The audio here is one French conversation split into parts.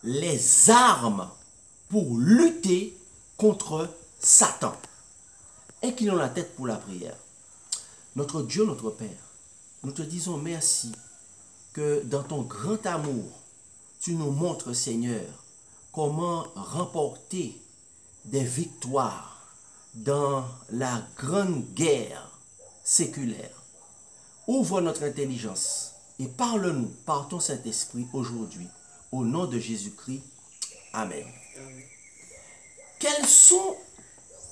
les armes pour lutter contre Satan. Inclinons la tête pour la prière. Notre Dieu, notre Père, nous te disons merci que dans ton grand amour, tu nous montres, Seigneur, comment remporter des victoires dans la grande guerre séculaire. Ouvre notre intelligence et parle-nous par ton Saint-Esprit aujourd'hui. Au nom de Jésus-Christ. Amen. Quelles sont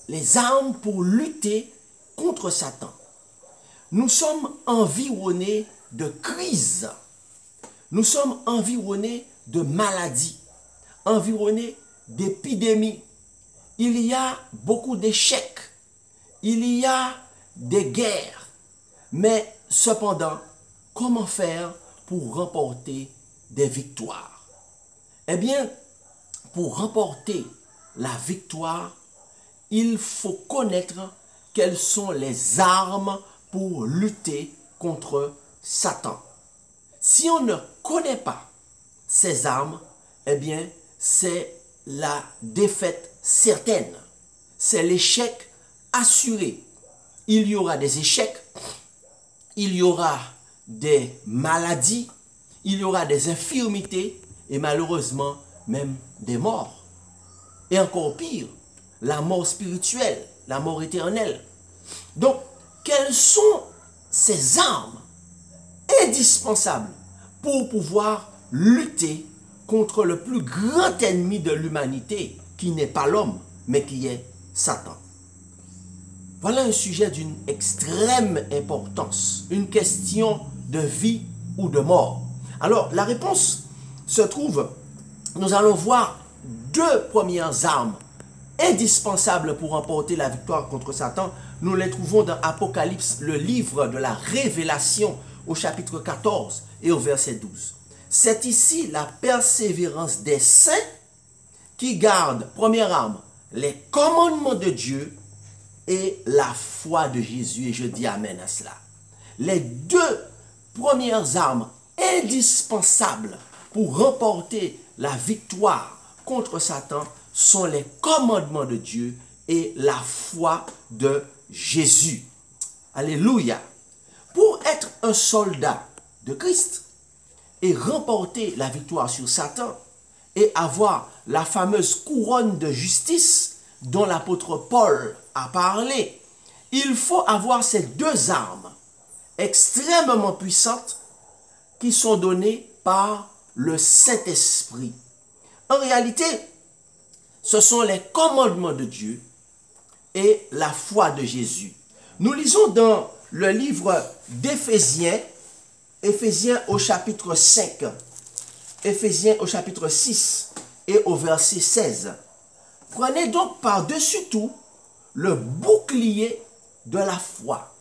les armes pour lutter contre Satan? Nous sommes environnés de crises. Nous sommes environnés de maladies, environnés d'épidémies. Il y a beaucoup d'échecs. Il y a des guerres. Mais cependant, comment faire pour remporter des victoires? Eh bien, pour remporter la victoire, il faut connaître quelles sont les armes pour lutter contre Satan. Si on ne connaît pas ces armes, eh bien, c'est la défaite certaine. C'est l'échec assuré. Il y aura des échecs, il y aura des maladies, il y aura des infirmités et malheureusement même des morts. Et encore pire, la mort spirituelle, la mort éternelle. Donc, quelles sont ces armes indispensables pour pouvoir lutter contre le plus grand ennemi de l'humanité, qui n'est pas l'homme, mais qui est Satan? Voilà un sujet d'une extrême importance, une question de vie ou de mort. Alors, la réponse se trouve, nous allons voir deux premières armes indispensables pour remporter la victoire contre Satan. Nous les trouvons dans Apocalypse, le livre de la Révélation, au chapitre 14 et au verset 12. C'est ici la persévérance des saints qui gardent, première arme, les commandements de Dieu et la foi de Jésus. Et je dis amen à cela. Les deux premières armes indispensables pour remporter la victoire contre Satan sont les commandements de Dieu et la foi de Jésus. Alléluia. Pour être un soldat de Christ et remporter la victoire sur Satan et avoir la fameuse couronne de justice dont l'apôtre Paul a parlé, il faut avoir ces deux armes extrêmement puissantes qui sont données par le Saint-Esprit. En réalité, ce sont les commandements de Dieu et la foi de Jésus. Nous lisons dans le livre d'Éphésiens, Éphésiens au chapitre 5, Éphésiens au chapitre 6 et au verset 16. Prenez donc par-dessus tout le bouclier de la foi,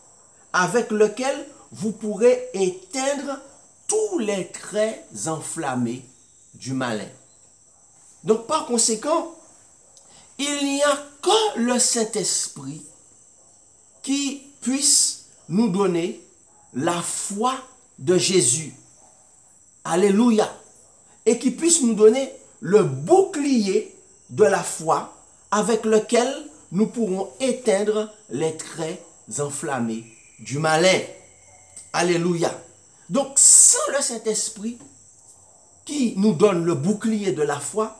avec lequel vous pourrez éteindre tous les traits enflammés du malin. Donc par conséquent, il n'y a que le Saint-Esprit qui puisse nous donner la foi de Jésus. Alléluia. Et qui puisse nous donner le bouclier de la foi avec lequel nous pourrons éteindre les traits enflammés du malin. Alléluia. Donc, sans le Saint-Esprit qui nous donne le bouclier de la foi,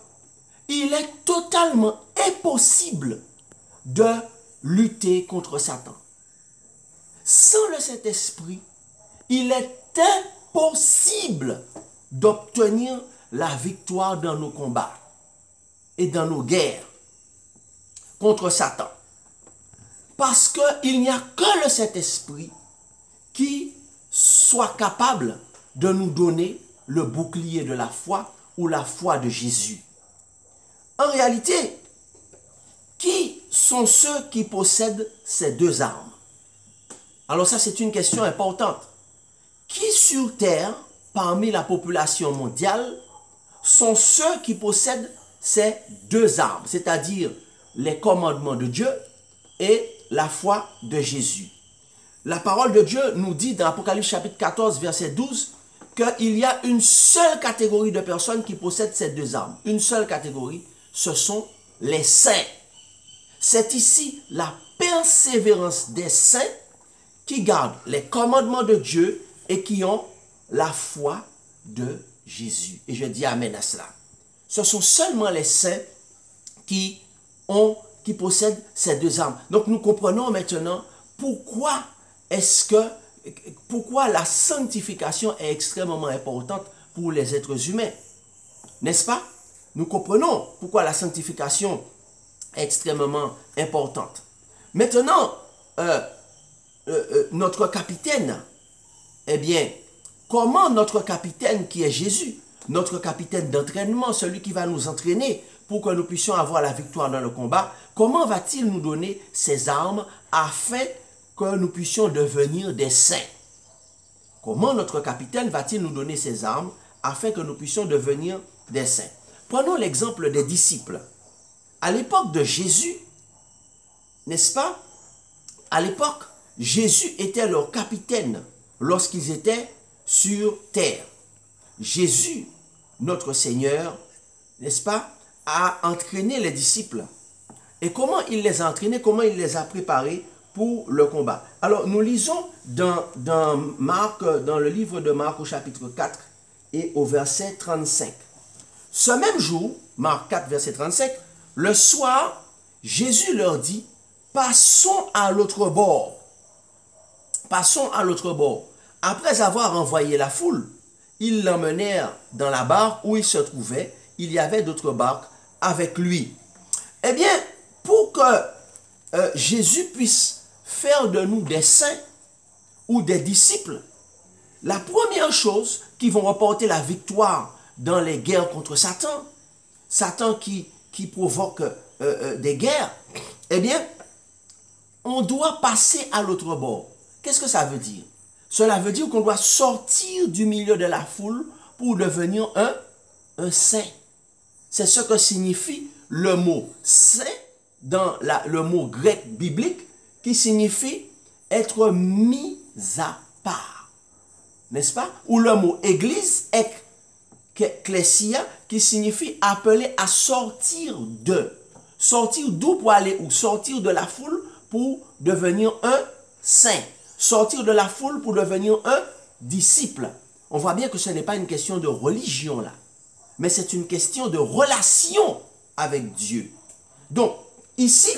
il est totalement impossible de lutter contre Satan. Sans le Saint-Esprit, il est impossible d'obtenir la victoire dans nos combats et dans nos guerres contre Satan. Parce qu'il n'y a que le Saint-Esprit qui soit capable de nous donner le bouclier de la foi ou la foi de Jésus. En réalité, qui sont ceux qui possèdent ces deux armes? Alors ça, c'est une question importante. Qui sur Terre, parmi la population mondiale, sont ceux qui possèdent ces deux armes, c'est-à-dire les commandements de Dieu et la foi de Jésus? La parole de Dieu nous dit dans Apocalypse chapitre 14, verset 12, qu'il y a une seule catégorie de personnes qui possèdent ces deux armes. Une seule catégorie, ce sont les saints. C'est ici la persévérance des saints qui gardent les commandements de Dieu et qui ont la foi de Jésus. Et je dis amen à cela. Ce sont seulement les saints qui possèdent ces deux armes. Donc nous comprenons maintenant pourquoi la sanctification est extrêmement importante pour les êtres humains. N'est-ce pas? Nous comprenons pourquoi la sanctification est extrêmement importante. Maintenant, notre capitaine, eh bien, comment notre capitaine qui est Jésus, notre capitaine d'entraînement, celui qui va nous entraîner pour que nous puissions avoir la victoire dans le combat, comment va-t-il nous donner ses armes afin que nous puissions devenir des saints? Comment notre capitaine va-t-il nous donner ses armes afin que nous puissions devenir des saints? Prenons l'exemple des disciples. À l'époque de Jésus, n'est-ce pas? À l'époque, Jésus était leur capitaine lorsqu'ils étaient sur terre. Jésus, notre Seigneur, n'est-ce pas, a entraîné les disciples. Et comment il les a entraînés, comment il les a préparés pour le combat? Alors, nous lisons dans le livre de Marc au chapitre 4 et au verset 35. Ce même jour, Marc 4, verset 35, le soir, Jésus leur dit, passons à l'autre bord. Passons à l'autre bord. Après avoir envoyé la foule, ils l'emmenèrent dans la barque où il se trouvait. Il y avait d'autres barques avec lui. Eh bien, pour que Jésus puisse faire de nous des saints ou des disciples, la première chose qui vont remporter la victoire dans les guerres contre Satan, Satan qui provoque des guerres, eh bien, on doit passer à l'autre bord. Qu'est-ce que ça veut dire? Cela veut dire qu'on doit sortir du milieu de la foule pour devenir un saint. C'est ce que signifie le mot saint dans le mot grec biblique qui signifie être mis à part. N'est-ce pas? Ou le mot église, ecclésia, qui signifie appeler à sortir de. Sortir d'où pour aller où? Sortir de la foule pour devenir un saint. Sortir de la foule pour devenir un disciple. On voit bien que ce n'est pas une question de religion là, mais c'est une question de relation avec Dieu. Donc, ici,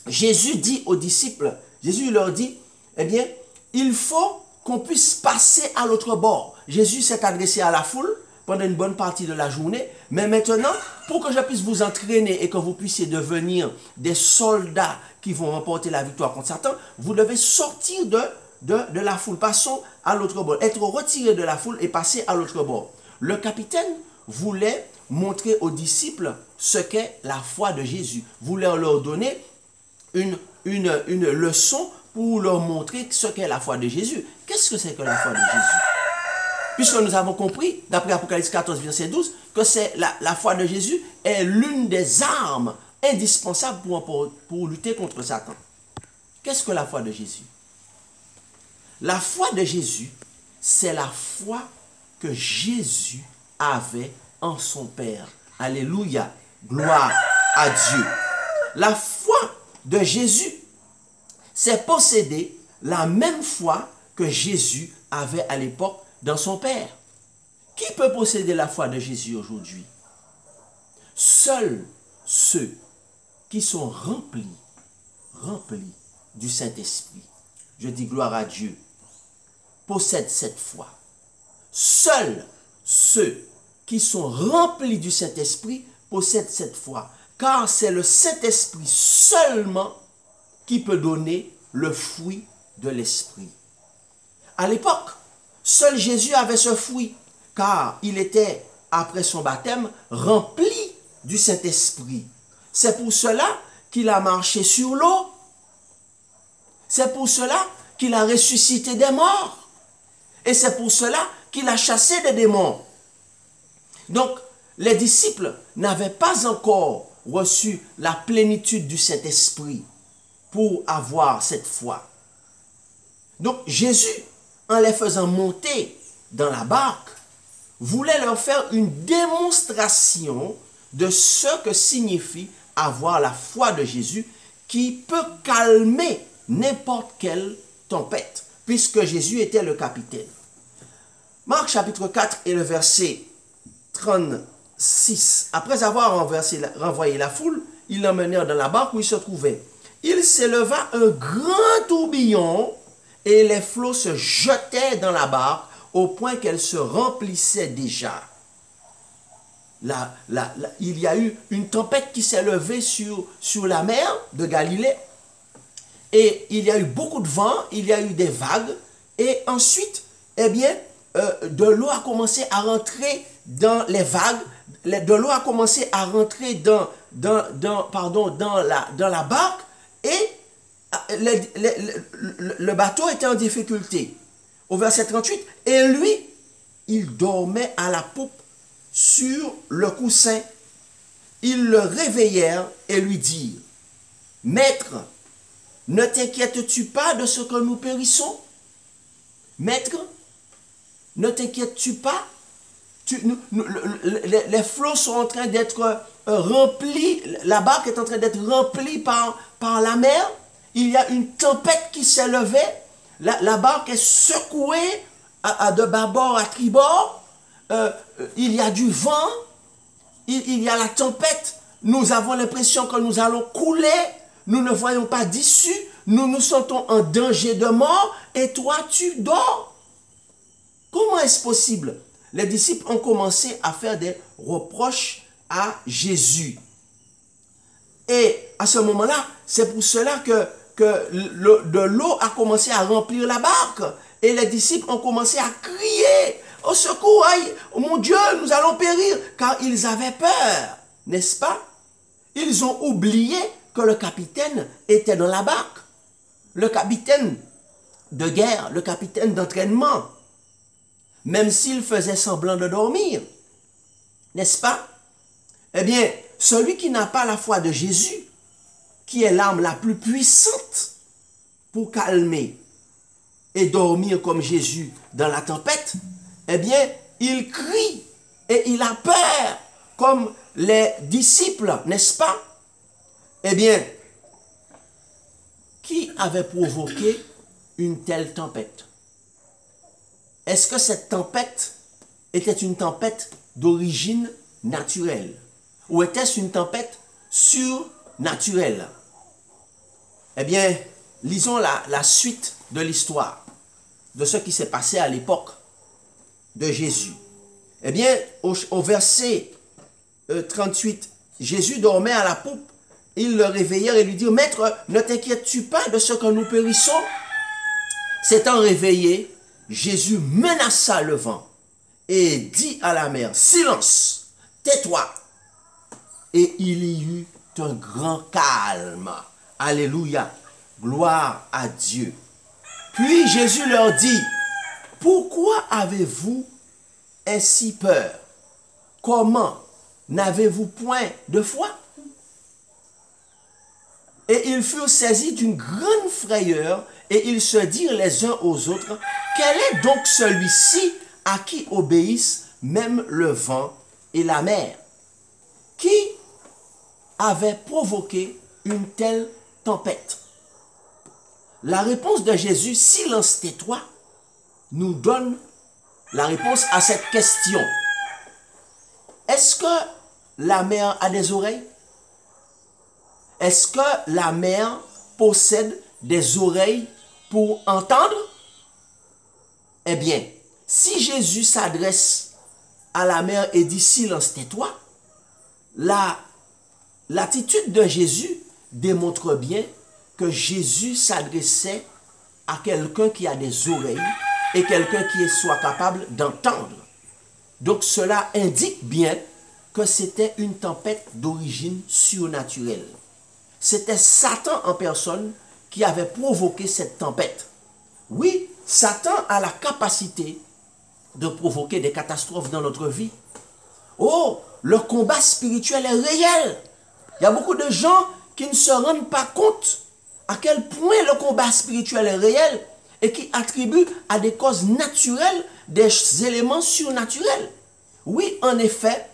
Jésus dit aux disciples, Jésus leur dit, eh bien, il faut qu'on puisse passer à l'autre bord. Jésus s'est adressé à la foule pendant une bonne partie de la journée, mais maintenant, pour que je puisse vous entraîner et que vous puissiez devenir des soldats qui vont remporter la victoire contre Satan, vous devez sortir de la foule. Passons à l'autre bord. Être retiré de la foule et passer à l'autre bord. Le capitaine voulait montrer aux disciples ce qu'est la foi de Jésus. Voulait leur donner une leçon pour leur montrer ce qu'est la foi de Jésus. Qu'est-ce que c'est que la foi de Jésus? Puisque nous avons compris, d'après Apocalypse 14, verset 12, que c'est la foi de Jésus est l'une des armes indispensables pour lutter contre Satan. Qu'est-ce que la foi de Jésus? La foi de Jésus, c'est la foi que Jésus avait en son Père. Alléluia, gloire à Dieu. La foi de Jésus, c'est posséder la même foi que Jésus avait à l'époque dans son Père. Qui peut posséder la foi de Jésus aujourd'hui? Seuls ceux qui sont remplis du Saint-Esprit. Je dis gloire à Dieu. Possèdent cette foi. Seuls ceux qui sont remplis du Saint-Esprit possèdent cette foi. Car c'est le Saint-Esprit seulement qui peut donner le fruit de l'Esprit. À l'époque, seul Jésus avait ce fruit, car il était, après son baptême, rempli du Saint-Esprit. C'est pour cela qu'il a marché sur l'eau. C'est pour cela qu'il a ressuscité des morts. Et c'est pour cela qu'il a chassé des démons. Donc, les disciples n'avaient pas encore reçu la plénitude du Saint-Esprit pour avoir cette foi. Donc, Jésus, en les faisant monter dans la barque, voulait leur faire une démonstration de ce que signifie avoir la foi de Jésus qui peut calmer n'importe quelle tempête, puisque Jésus était le capitaine. Marc chapitre 4 et le verset 36. Après avoir renvoyé la foule, ils l'emmenèrent dans la barque où il se trouvait. Il s'éleva un grand tourbillon et les flots se jetaient dans la barque au point qu'elle se remplissait déjà. Il y a eu une tempête qui s'est levée sur la mer de Galilée. Et il y a eu beaucoup de vent, il y a eu des vagues. Et ensuite, eh bien, de l'eau a commencé à rentrer dans les vagues. De l'eau a commencé à rentrer dans la barque. Et le bateau était en difficulté. Au verset 38, et lui, il dormait à la poupe sur le coussin. Ils le réveillèrent et lui dirent, « Maître, ne t'inquiètes-tu pas de ce que nous périssons? Maître, ne t'inquiètes-tu pas? Les flots sont en train d'être remplis, la barque est en train d'être remplie par la mer. Il y a une tempête qui s'est levée. La barque est secouée de bâbord à tribord. Il y a du vent. Il y a la tempête. Nous avons l'impression que nous allons couler. Nous ne voyons pas d'issue. Nous nous sentons en danger de mort. Et toi, tu dors. Comment est-ce possible? Les disciples ont commencé à faire des reproches à Jésus. Et à ce moment-là, c'est pour cela que de l'eau a commencé à remplir la barque. Et les disciples ont commencé à crier, « Au secours, aïe, oh mon Dieu, nous allons périr !» Car ils avaient peur, n'est-ce pas? Ils ont oublié que le capitaine était dans la barque. Le capitaine de guerre, le capitaine d'entraînement. Même s'il faisait semblant de dormir, n'est-ce pas? Eh bien, celui qui n'a pas la foi de Jésus, qui est l'arme la plus puissante pour calmer et dormir comme Jésus dans la tempête, eh bien, il crie et il a peur comme les disciples, n'est-ce pas? Eh bien, qui avait provoqué une telle tempête? Est-ce que cette tempête était une tempête d'origine naturelle? Ou était-ce une tempête surnaturelle? Eh bien, lisons la suite de l'histoire, de ce qui s'est passé à l'époque de Jésus. Eh bien, au verset 38, Jésus dormait à la poupe. Ils le réveillèrent et lui dirent, « Maître, ne t'inquiètes-tu pas de ce que nous périssons? » S'étant réveillé, Jésus menaça le vent et dit à la mer, « Silence, tais-toi !» Et il y eut un grand calme. Alléluia, gloire à Dieu. Puis Jésus leur dit, « Pourquoi avez-vous ainsi peur? Comment? N'avez-vous point de foi? » Et ils furent saisis d'une grande frayeur et ils se dirent les uns aux autres, « Quel est donc celui-ci à qui obéissent même le vent et la mer? » Qui avait provoqué une telle tempête? La réponse de Jésus, « Silence, tais-toi », nous donne la réponse à cette question. Est-ce que la mer a des oreilles? Est-ce que la mer possède des oreilles pour entendre? Eh bien, si Jésus s'adresse à la mer et dit « Silence, tais-toi », l'attitude de Jésus démontre bien que Jésus s'adressait à quelqu'un qui a des oreilles et quelqu'un qui soit capable d'entendre. Donc cela indique bien que c'était une tempête d'origine surnaturelle. C'était Satan en personne qui avait provoqué cette tempête. Oui, Satan a la capacité de provoquer des catastrophes dans notre vie. Oh, le combat spirituel est réel. Il y a beaucoup de gens qui ne se rendent pas compte à quel point le combat spirituel est réel et qui attribuent à des causes naturelles des éléments surnaturels. Oui, en effet,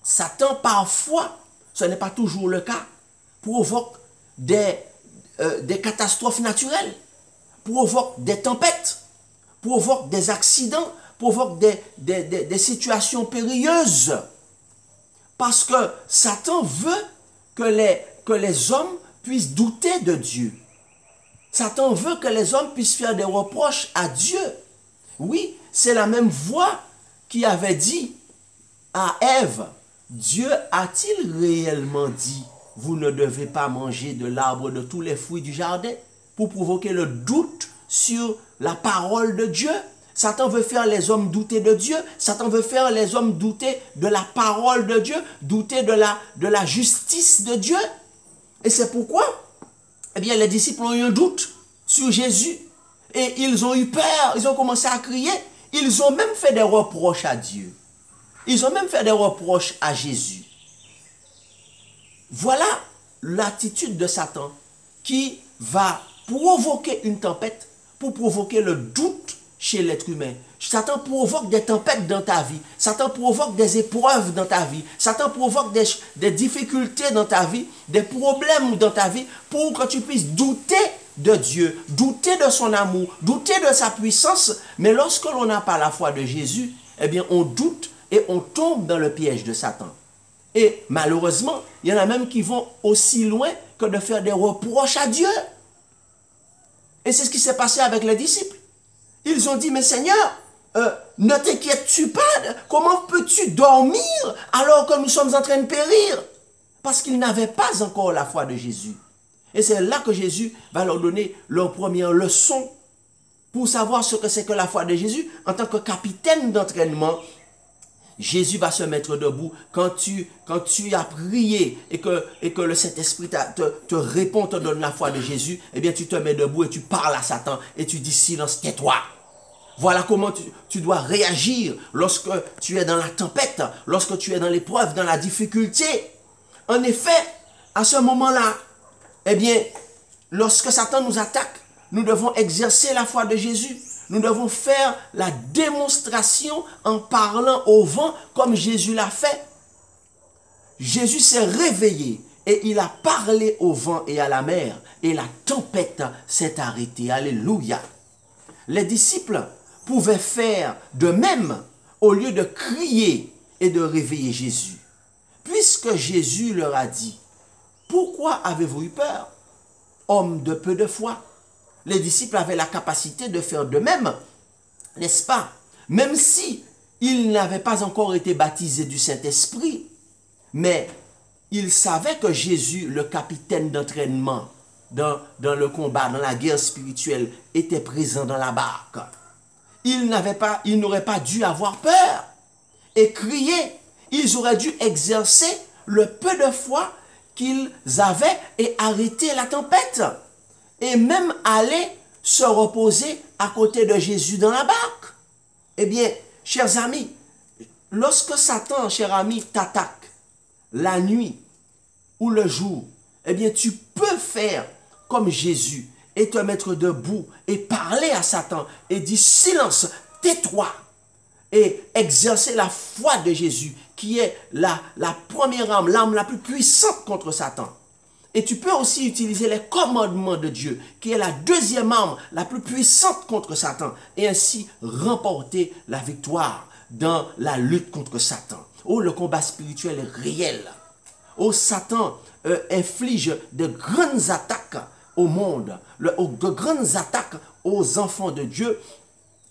Satan parfois, ce n'est pas toujours le cas, provoque des catastrophes naturelles, provoque des tempêtes, provoque des accidents, provoque des situations périlleuses. Parce que Satan veut que les hommes puissent douter de Dieu. Satan veut que les hommes puissent faire des reproches à Dieu. Oui, c'est la même voix qui avait dit à Ève, Dieu a-t-il réellement dit, vous ne devez pas manger de l'arbre de tous les fruits du jardin, pour provoquer le doute sur la parole de Dieu? Satan veut faire les hommes douter de Dieu. Satan veut faire les hommes douter de la parole de Dieu, douter de la justice de Dieu. Et c'est pourquoi, eh bien, les disciples ont eu un doute sur Jésus. Et ils ont eu peur, ils ont commencé à crier. Ils ont même fait des reproches à Dieu. Ils ont même fait des reproches à Jésus. Voilà l'attitude de Satan qui va provoquer une tempête pour provoquer le doute chez l'être humain. Satan provoque des tempêtes dans ta vie. Satan provoque des épreuves dans ta vie. Satan provoque des difficultés dans ta vie, des problèmes dans ta vie pour que tu puisses douter de Dieu, douter de son amour, douter de sa puissance. Mais lorsque l'on n'a pas la foi de Jésus, eh bien on doute et on tombe dans le piège de Satan. Et malheureusement, il y en a même qui vont aussi loin que de faire des reproches à Dieu. Et c'est ce qui s'est passé avec les disciples. Ils ont dit, mais Seigneur, ne t'inquiètes-tu pas? Comment peux-tu dormir alors que nous sommes en train de périr? Parce qu'ils n'avaient pas encore la foi de Jésus. Et c'est là que Jésus va leur donner leur première leçon pour savoir ce que c'est que la foi de Jésus. En tant que capitaine d'entraînement, Jésus va se mettre debout quand tu as prié et que le Saint-Esprit te répond, te donne la foi de Jésus. Eh bien, tu te mets debout et tu parles à Satan et tu dis silence, tais-toi. Voilà comment tu dois réagir lorsque tu es dans la tempête, lorsque tu es dans l'épreuve, dans la difficulté. En effet, à ce moment-là, eh bien, lorsque Satan nous attaque, nous devons exercer la foi de Jésus. Nous devons faire la démonstration en parlant au vent comme Jésus l'a fait. Jésus s'est réveillé et il a parlé au vent et à la mer et la tempête s'est arrêtée. Alléluia. Les disciples pouvaient faire de même au lieu de crier et de réveiller Jésus. Puisque Jésus leur a dit, pourquoi avez-vous eu peur, hommes de peu de foi? Les disciples avaient la capacité de faire de même, n'est-ce pas? Même si ils n'avaient pas encore été baptisés du Saint-Esprit, mais ils savaient que Jésus, le capitaine d'entraînement dans le combat, dans la guerre spirituelle, était présent dans la barque. Ils n'auraient pas dû avoir peur et crier. Ils auraient dû exercer le peu de foi qu'ils avaient et arrêter la tempête. Et même aller se reposer à côté de Jésus dans la barque. Eh bien, chers amis, lorsque Satan, cher ami, t'attaque la nuit ou le jour, eh bien, tu peux faire comme Jésus et te mettre debout et parler à Satan et dire silence, tais-toi et exercer la foi de Jésus qui est la première arme, l'arme la plus puissante contre Satan. Et tu peux aussi utiliser les commandements de Dieu, qui est la deuxième arme la plus puissante contre Satan, et ainsi remporter la victoire dans la lutte contre Satan. Oh, le combat spirituel est réel. Oh, Satan inflige de grandes attaques au monde, de grandes attaques aux enfants de Dieu,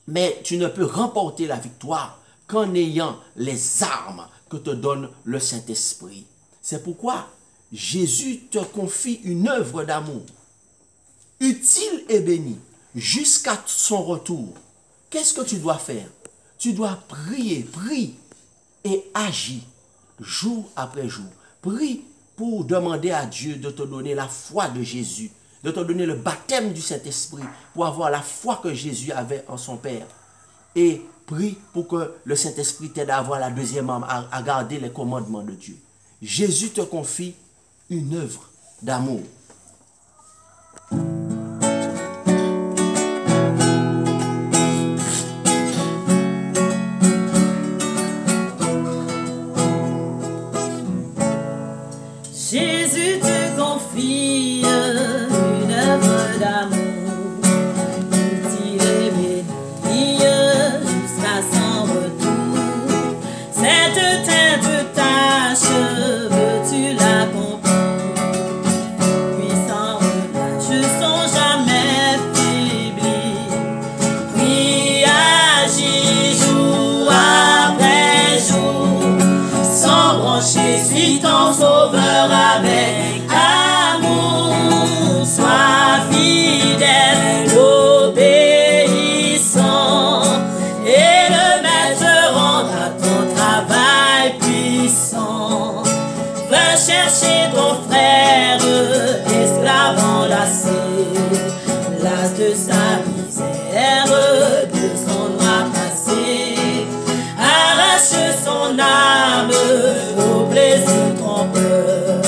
mais tu ne peux remporter la victoire qu'en ayant les armes que te donne le Saint-Esprit. C'est pourquoi Jésus te confie une œuvre d'amour, utile et bénie, jusqu'à son retour. Qu'est-ce que tu dois faire? Tu dois prier, prie et agis jour après jour. Prie pour demander à Dieu de te donner la foi de Jésus, de te donner le baptême du Saint-Esprit, pour avoir la foi que Jésus avait en son Père. Et prie pour que le Saint-Esprit t'aide à avoir la deuxième arme, à garder les commandements de Dieu. Jésus te confie une œuvre d'amour. suis ton sauveur avec amour. Sois fidèle, obéissant, et le maître rendra ton travail puissant. Va chercher ton frère, esclave enlacé, lasse de sa misère, de son noir passé. Arrache son âme au plaisir trompeur.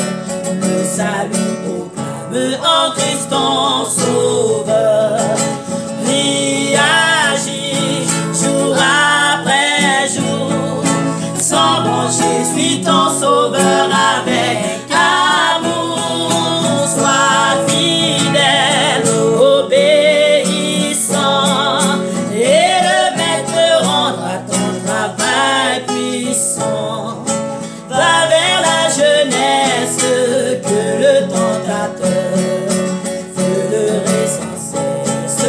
Le salut proclame en Christ ton sauveur. Prie, agis, jour après jour, sans broncher, suis ton sauveur avec amour. Sois fidèle, obéissant, et le maître rendra ton travail puissant. Va vers la jeunesse que le tentateur veut leurrer sans cesse,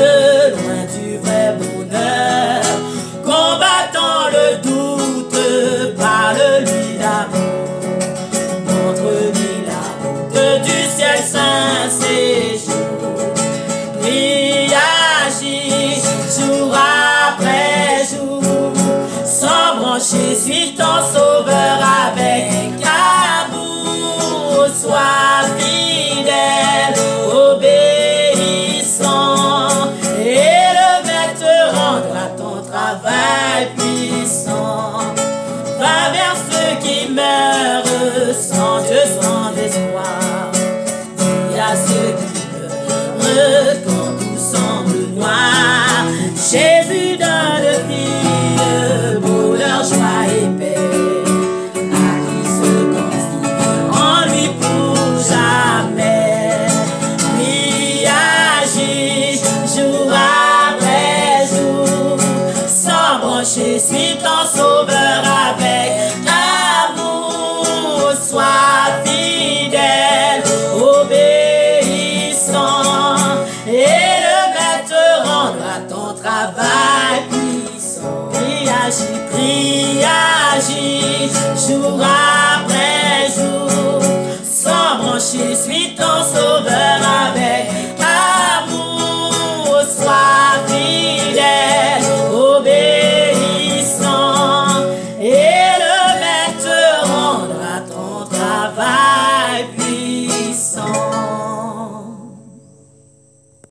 loin du vrai bonheur. Combattant le doute, parle-lui d'amour, montre-lui la route du ciel saint séjour. Prie, agis, jour après jour, sans brancher, suis ton sauveur avec amour. Sois fidèle, obéissant, et le maître rendra ton travail puissant. Va vers ceux qui meurent sans Dieu, sans espoir. Dis à ceux qui meurent quand tout semble noir. Jésus donne vie, bonheur, joie et paix à qui se confie en lui pour jamais. Prie, agis, jour après jour, sans broncher, suis ton sauveur avec amour. Sois fidèle, obéissant, et le maître rendra ton travail puissant. Prie, agis, jour après jour, sans brancher, suis ton sauveur